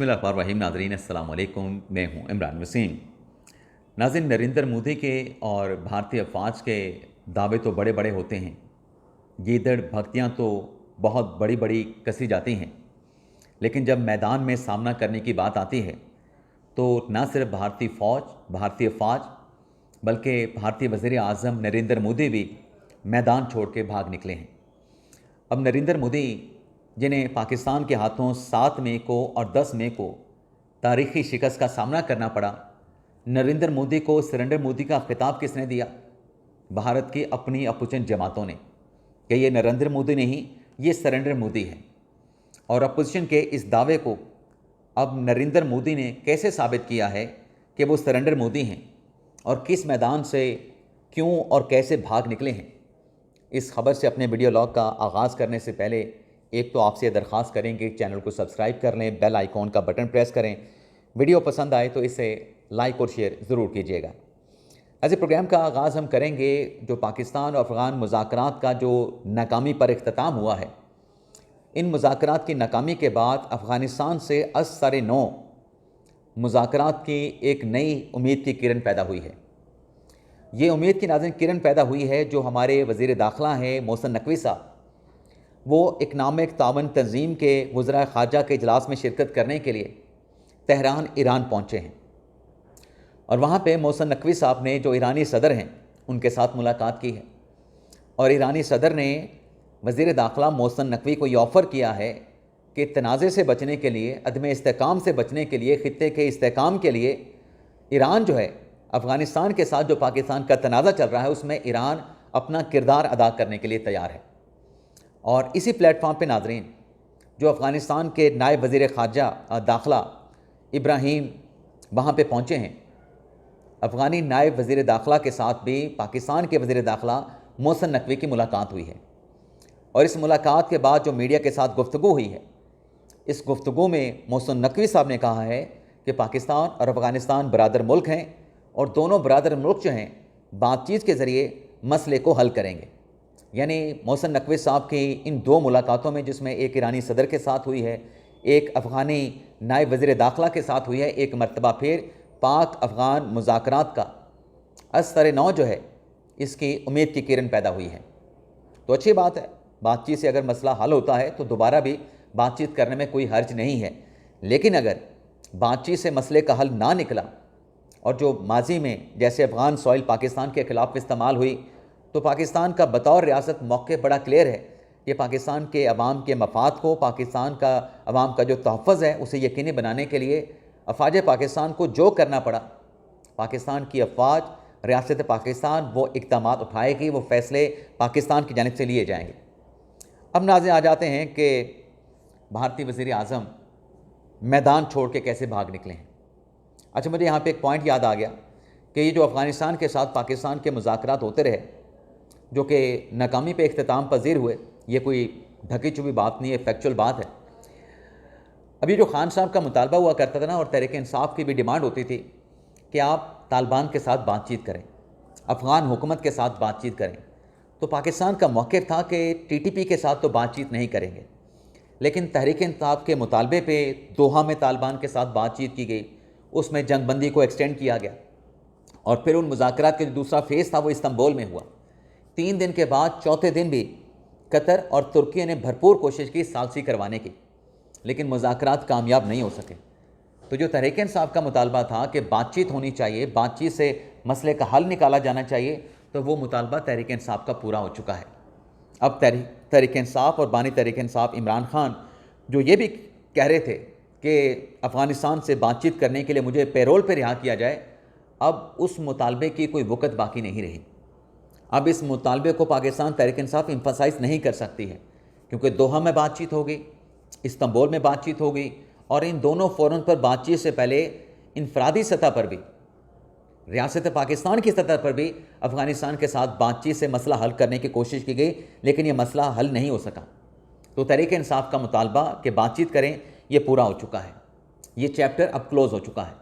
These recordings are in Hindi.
बिस्मिल्लाहिर्रहमानिर्रहीम। नाज़रीन अस्सलाम वालेकुम, मैं हूं इमरान वसीम। नाज़रीन, नरेंद्र मोदी के और भारतीय फ़ौज के दावे तो बड़े बड़े होते हैं, गीदड़ भक्तियां तो बहुत बड़ी बड़ी कसी जाती हैं, लेकिन जब मैदान में सामना करने की बात आती है तो न सिर्फ भारतीय फ़ौज बल्कि भारतीय वज़ीर आज़म नरेंद्र मोदी भी मैदान छोड़ के भाग निकले हैं। अब नरेंद्र मोदी, जिन्हें पाकिस्तान के हाथों 7 मई को और 10 मई को तारीखी शिकस्त का सामना करना पड़ा, नरेंद्र मोदी को सरेंडर मोदी का खिताब किसने दिया? भारत की अपनी अपोजिशन जमातों ने कि ये नरेंद्र मोदी नहीं, ये सरेंडर मोदी है। और अपोजिशन के इस दावे को अब नरेंद्र मोदी ने कैसे साबित किया है कि वो सरेंडर मोदी हैं और किस मैदान से क्यों और कैसे भाग निकले हैं। इस खबर से अपने वीडियो लॉग का आगाज़ करने से पहले एक तो आपसे दरख्वास्त करेंगे, चैनल को सब्सक्राइब कर लें, बेल आइकॉन का बटन प्रेस करें। वीडियो पसंद आए तो इसे लाइक और शेयर ज़रूर कीजिएगा। ऐसे प्रोग्राम का आगाज़ हम करेंगे जो पाकिस्तान और अफ़गान मुज़ाकरात का जो नाकामी पर इख्तिताम हुआ है। इन मुज़ाकरात की नाकामी के बाद अफ़गानिस्तान से असर नौ मुज़ाकरात की एक नई उम्मीद की किरण पैदा हुई है। ये उम्मीद की नाज़रीन किरण पैदा हुई है जो हमारे वज़ीर दाखिला हैं मोहसिन नकवी साहब, वो इकनॉमिक तावन तंजीम के वज़रा ख़ारजा के इजलास में शिरकत करने के लिए तेहरान ईरान पहुँचे हैं। और वहाँ पे मोहसिन नकवी साहब ने, जो ईरानी सदर हैं, उनके साथ मुलाकात की है। और ईरानी सदर ने वज़ीर दाखिला मोहसिन नकवी को ये ऑफ़र किया है कि तनाज़े से बचने के लिए, अदम इस्तेकाम से बचने के लिए, ख़ित्ते के इस्तेकाम के लिए ईरान जो है अफ़गानिस्तान के साथ जो पाकिस्तान का तनाज़ा चल रहा है उसमें ईरान अपना किरदार अदा करने के लिए तैयार है। और इसी प्लेटफॉर्म पे नाज़रीन, जो अफ़गानिस्तान के नायब वज़ीर ख़ारजा दाखिला इब्राहीम वहाँ पे पहुँचे हैं। अफ़गानी नायब वज़ीर दाखिला के साथ भी पाकिस्तान के वज़ीर दाखिला मोहसिन नकवी की मुलाकात हुई है। और इस मुलाकात के बाद जो मीडिया के साथ गुफ्तगू हुई है, इस गुफ्तगू में मोहसिन नकवी साहब ने कहा है कि पाकिस्तान और अफ़गानिस्तान बरादर मुल्क हैं और दोनों बरादर मुल्क जो हैं बातचीत के ज़रिए मसले को हल करेंगे। यानी मोहसिन नकवी साहब की इन दो मुलाकातों में, जिसमें एक ईरानी सदर के साथ हुई है, एक अफ़गानी नायब वज़ीर दाखिला के साथ हुई है, एक मरतबा फिर पाक अफ़गान मुज़ाकरात का असर नौ जो है इसकी उम्मीद की किरण पैदा हुई है। तो अच्छी बात है, बातचीत से अगर मसला हल होता है तो दोबारा भी बातचीत करने में कोई हर्ज नहीं है। लेकिन अगर बातचीत से मसले का हल ना निकला और जो माजी में जैसे अफ़गान सॉइल पाकिस्तान के ख़िलाफ़ इस्तेमाल हुई, तो पाकिस्तान का बतौर रियासत मौक़े बड़ा क्लियर है कि पाकिस्तान के अवाम के मफाद को, पाकिस्तान का अवाम का जो तहफ़्फ़ुज़ है उसे यकीनी बनाने के लिए अफ़वाज पाकिस्तान को जो करना पड़ा, पाकिस्तान की अफ़वाज, रियासत पाकिस्तान वो इक़दामात उठाएगी, वो फ़ैसले पाकिस्तान की जानिब से लिए जाएंगे। अब नाज़रीन आ जाते हैं कि भारतीय वज़ीर आज़म मैदान छोड़ के कैसे भाग निकले हैं। अच्छा, मुझे यहाँ पे एक पॉइंट याद आ गया कि ये जो अफ़गानिस्तान के साथ पाकिस्तान के मुज़ाकरात होते रहे, जो कि नाकामी पे इख्तिताम पज़ीर हुए, ये कोई ढकी छुपी बात नहीं है, फैक्चुअल बात है। अभी जो खान साहब का मुतालबा हुआ करता था ना, और तहरीक इंसाफ की भी डिमांड होती थी कि आप तालिबान के साथ बातचीत करें, अफ़गान हुकूमत के साथ बातचीत करें, तो पाकिस्तान का मौक़िफ़ था कि TTP के साथ तो बातचीत नहीं करेंगे। लेकिन तहरीक इंसाफ के मुतालबे पे दोहा में तालिबान के साथ बातचीत की गई, उसमें जंगबंदी को एक्सटेंड किया गया और फिर उन मुज़ाकरात का जो दूसरा फ़ेज़ था वो इस्तांबुल में हुआ। 3 दिन के बाद चौथे दिन भी कतर और तुर्की ने भरपूर कोशिश की सालसी करवाने की, लेकिन मुज़ाकरात कामयाब नहीं हो सके। तो जो तहरीक इंसाफ का मुतालबा था कि बातचीत होनी चाहिए, बातचीत से मसले का हल निकाला जाना चाहिए, तो वो मुतालबा तहरीक इंसाफ का पूरा हो चुका है। अब तहरीक इंसाफ और बानी तहरीक इंसाफ इमरान खान जो ये भी कह रहे थे कि अफ़गानिस्तान से बातचीत करने के लिए मुझे पैरोल पर रिहा किया जाए, अब उस मुतालबे की कोई वक़्त बाकी नहीं रही। अब इस मुतालबे को पाकिस्तान तहरीक इंसाफ एम्फसाइज़ नहीं कर सकती है, क्योंकि दोहा में बातचीत हो गई, इस्तांबुल में बातचीत हो गई, और इन दोनों फ़ोरम पर बातचीत से पहले इनफरादी सतह पर भी, रियासत पाकिस्तान की सतह पर भी अफ़गानिस्तान के साथ बातचीत से मसला हल करने की कोशिश की गई, लेकिन यह मसला हल नहीं हो सका। तो तहरीक इंसाफ का मुतालबा कि बातचीत करें, ये पूरा हो चुका है, ये चैप्टर अब क्लोज़ हो चुका है।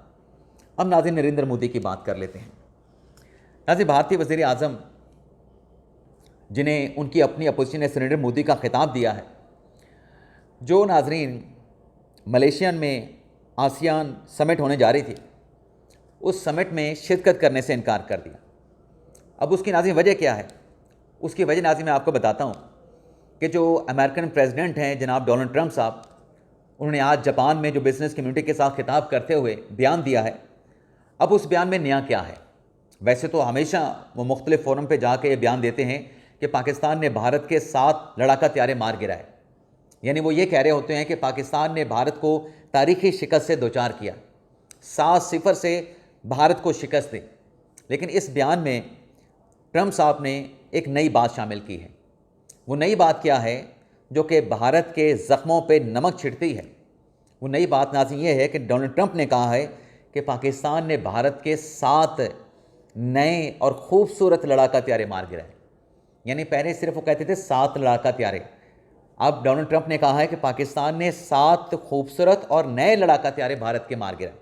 अब नाज़रीन नरेंद्र मोदी की बात कर लेते हैं। नाज़रीन, भारतीय वज़ीर आज़म, जिन्हें उनकी अपनी अपोजिशन ने नरेंद्र मोदी का खिताब दिया है, जो नाज़रीन मलेशियन में आसियान समिट होने जा रही थी, उस समिट में शिरकत करने से इनकार कर दिया। अब उसकी नाज़रीन वजह क्या है? उसकी वजह नाज़रीन मैं आपको बताता हूँ कि जो अमेरिकन प्रेसिडेंट हैं जनाब डोनाल्ड ट्रंप साहब, उन्होंने आज जापान में जो बिज़नेस कम्युनिटी के साथ खिताब करते हुए बयान दिया है। अब उस बयान में नया क्या है? वैसे तो हमेशा वो मुख्तलिफ फोरम पे जाके ये बयान देते हैं कि पाकिस्तान ने भारत के 7 लड़ाका त्यारे मार गिराए, यानी वो ये कह रहे होते हैं कि पाकिस्तान ने भारत को तारीखी शिकस्त से दो चार किया, 7-0 से भारत को शिकस्त दी। लेकिन इस बयान में ट्रंप साहब ने एक नई बात शामिल की है। वो नई बात क्या है जो कि भारत के ज़ख्मों पे नमक छिड़कती है? वो नई बात नाज़रीन ये है कि डोनाल्ड ट्रंप ने कहा है कि पाकिस्तान ने भारत के 7 नए और ख़ूबसूरत लड़ाका त्यारे मार गिराए। यानी पहले सिर्फ वो कहते थे 7 लड़ाका त्यारे, अब डोनाल्ड ट्रंप ने कहा है कि पाकिस्तान ने 7 खूबसूरत और नए लड़ाका त्यारे भारत के मार गिराए।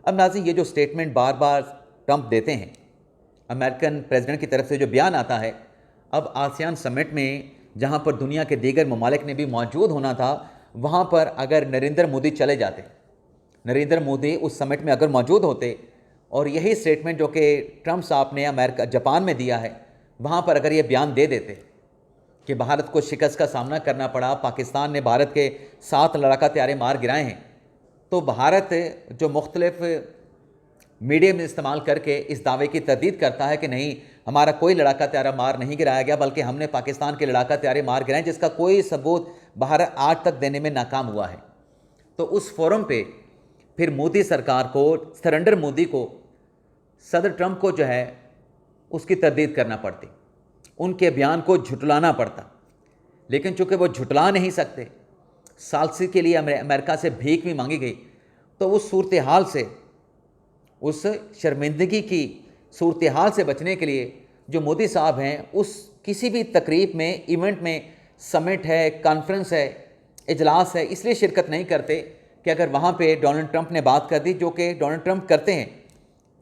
अब नाज़रीन ये जो स्टेटमेंट बार बार ट्रंप देते हैं, अमेरिकन प्रेसिडेंट की तरफ से जो बयान आता है, अब आसियान समिट में जहाँ पर दुनिया के दीगर ममालिक ने भी मौजूद होना था, वहाँ पर अगर नरेंद्र मोदी चले जाते, नरेंद्र मोदी उस समिट में अगर मौजूद होते और यही स्टेटमेंट जो कि ट्रंप साहब ने जापान में दिया है, वहाँ पर अगर ये बयान दे देते कि भारत को शिकस्त का सामना करना पड़ा, पाकिस्तान ने भारत के 7 लड़ाका त्यारे मार गिराए हैं, तो भारत जो मुख्तलिफ मीडिया में इस्तेमाल करके इस दावे की तरदीद करता है कि नहीं, हमारा कोई लड़ाका त्यारा मार नहीं गिराया गया, बल्कि हमने पाकिस्तान के लड़ाका त्यारे मार गिराए, जिसका कोई सबूत भारत आज तक देने में नाकाम हुआ है। तो उस फोरम पे फिर मोदी सरकार को, सरेंडर मोदी को, सदर ट्रंप को जो है उसकी तरदीद करना पड़ती, उनके बयान को झुटलाना पड़ता। लेकिन चूँकि वो झुटला नहीं सकते, सालसी के लिए अमेरिका से भीख भी मांगी गई, तो उस सूरत हाल से, उस शर्मिंदगी की सूरत हाल से बचने के लिए जो मोदी साहब हैं, उस किसी भी तकरीब में, इवेंट में, समिट है, कॉन्फ्रेंस है, इजलास है, इसलिए शिरकत नहीं करते कि अगर वहाँ पे डोनाल्ड ट्रंप ने बात कर दी, जो कि डोनाल्ड ट्रंप करते हैं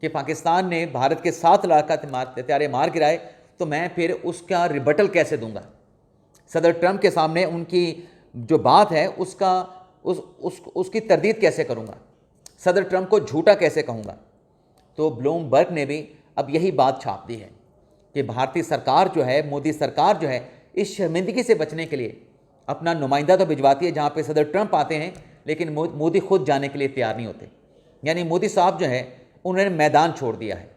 कि पाकिस्तान ने भारत के 7 लड़ाका त्यारे मार गिराए, तो मैं फिर उसका रिबटल कैसे दूंगा? सदर ट्रंप के सामने उनकी जो बात है उसकी तरदीद कैसे करूंगा? सदर ट्रंप को झूठा कैसे कहूँगा? तो ब्लूमबर्ग ने भी अब यही बात छाप दी है कि भारतीय सरकार जो है, मोदी सरकार जो है, इस शर्मिंदगी से बचने के लिए अपना नुमाइंदा तो भिजवाती है जहाँ पे सदर ट्रंप आते हैं, लेकिन मोदी खुद जाने के लिए तैयार नहीं होते। यानी मोदी साहब जो है उन्होंने मैदान छोड़ दिया है।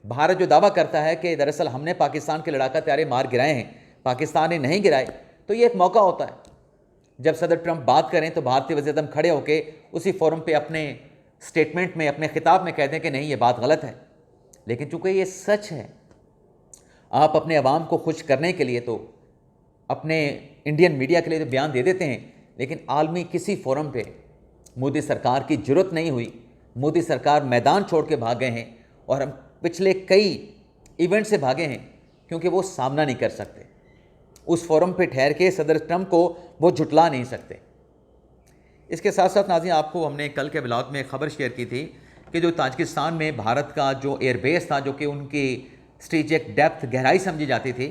भारत जो दावा करता है कि दरअसल हमने पाकिस्तान के लड़ाका त्यारे मार गिराए हैं, पाकिस्तान ने नहीं गिराए, तो ये एक मौका होता है जब सदर ट्रंप बात करें तो भारतीय वज़ीर-ए-आज़म खड़े होकर उसी फोरम पे अपने स्टेटमेंट में, अपने खिताब में कहते हैं कि नहीं, ये बात गलत है। लेकिन चूँकि ये सच है, आप अपने अवाम को खुश करने के लिए तो अपने इंडियन मीडिया के लिए तो बयान दे देते हैं, लेकिन आलमी किसी फोरम पे मोदी सरकार की ज़रूरत नहीं हुई। मोदी सरकार मैदान छोड़ के भाग गए हैं और हम पिछले कई इवेंट से भागे हैं क्योंकि वो सामना नहीं कर सकते। उस फोरम पे ठहर के सदर ट्रंप को वो झुटला नहीं सकते। इसके साथ साथ नाज़रीन, आपको हमने कल के ब्लॉग में खबर शेयर की थी कि जो ताजिकिस्तान में भारत का जो एयरबेस था, जो कि उनकी स्ट्रेटेजिक डेप्थ, गहराई समझी जाती थी,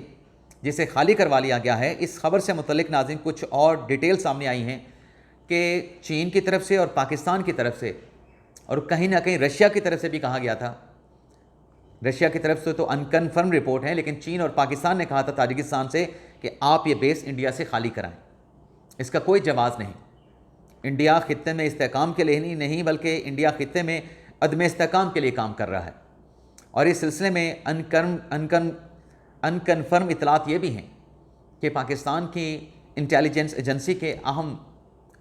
जिसे खाली करवा लिया गया है। इस खबर से मुतल्लिक नाज़रीन कुछ और डिटेल सामने आई हैं कि चीन की तरफ से और पाकिस्तान की तरफ से और कहीं ना कहीं रशिया की तरफ से भी कहा गया था। रशिया की तरफ से तो अनकन्फर्म रिपोर्ट है, लेकिन चीन और पाकिस्तान ने कहा था ताजिकिस्तान से कि आप ये बेस इंडिया से खाली कराएं। इसका कोई जवाब नहीं। इंडिया खित्ते में इस्तेहकाम के लिए नहीं बल्कि इंडिया खित्ते में अदम इस्तेहकाम के लिए काम कर रहा है। और इस सिलसिले में अनकन्फर्म इतलात ये भी हैं कि पाकिस्तान की इंटेलिजेंस एजेंसी के अहम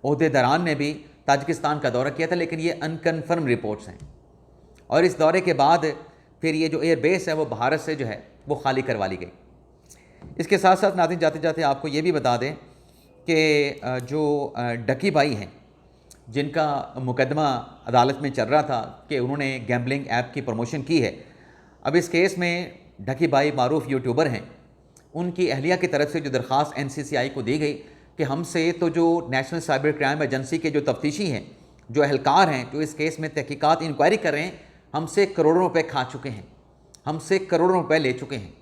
ओहदेदारान ने भी ताजिकिस्तान का दौरा किया था, लेकिन ये अनकन्फर्म रिपोर्ट्स हैं। और इस दौरे के बाद फिर ये जो एयरबेस है वो भारत से जो है वो खाली करवा ली गई। इसके साथ साथ नाज़रीन, जाते जाते आपको ये भी बता दें कि जो डकी भाई हैं, जिनका मुकदमा अदालत में चल रहा था कि उन्होंने गैम्बलिंग ऐप की प्रमोशन की है, अब इस केस में ढकी भाई मारूफ यूट्यूबर हैं, उनकी अहलिया की तरफ से जो दरख्वास्त NCCI को दी गई कि हमसे तो जो नेशनल साइबर क्राइम एजेंसी के जो तफ्तीशी हैं, जो एहलकार हैं, जो इस केस में तहकीकात इंक्वायरी कर रहे हैं, हमसे करोड़ों रुपए खा चुके हैं, हमसे करोड़ों रुपए ले चुके हैं।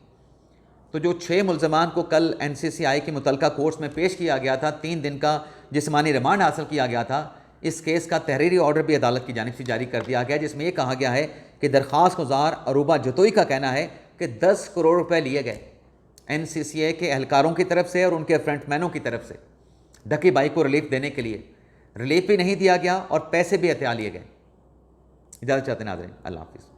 तो जो 6 मुल्ज़मान को कल NCCI के मुतलका कोर्ट्स में पेश किया गया था, 3 दिन का जिस्मानी रिमांड हासिल किया गया था, इस केस का तहरीरी ऑर्डर भी अदालत की जानिब से जारी कर दिया गया, जिसमें यह कहा गया है कि दरख्वास्त गुजार अरूबा जतोई का कहना है कि 10 करोड़ रुपए लिए गए NCCA के एहलकारों की तरफ से और उनके फ्रंटमैनों की तरफ से ढकी बाई को रिलीफ देने के लिए। रिलीफ भी नहीं दिया गया और पैसे भी हथिया लिए गए। इजाज़त चाहते नाज़रीन, अल्लाह हाफिज़।